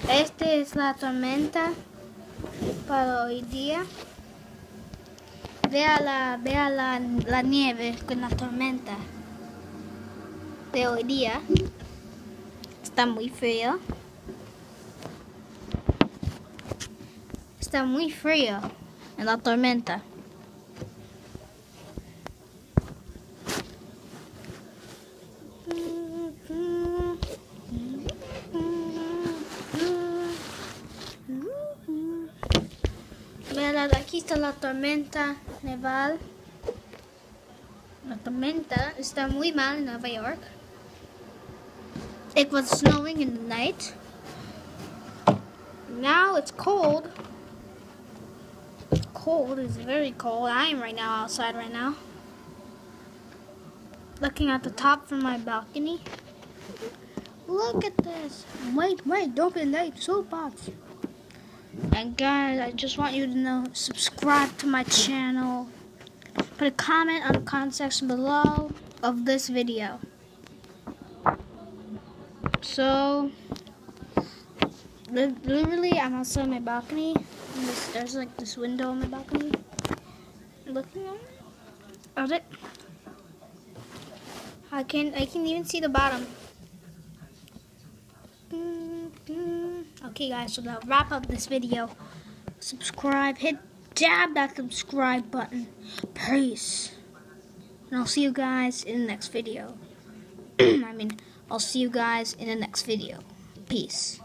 Esta es la tormenta para hoy día. Vea la nieve con la tormenta de hoy día. Está muy frío. Está muy frío en la tormenta. Aquí está la tormenta neval. La tormenta está muy mal en Nueva York. It was snowing in the night. Now it's cold. It's cold. It's very cold. I am right now outside right now, looking at the top from my balcony. Look at this. Wait, don't be late. So bad. And guys, I just want you to know, subscribe to my channel. Put a comment on the comment section below of this video. So, literally, I'm outside my balcony. And there's like this window on my balcony. Looking at it. I can even see the bottom. Okay guys, so to wrap up this video, subscribe, dab that subscribe button, please. And I'll see you guys in the next video. I'll see you guys in the next video. Peace.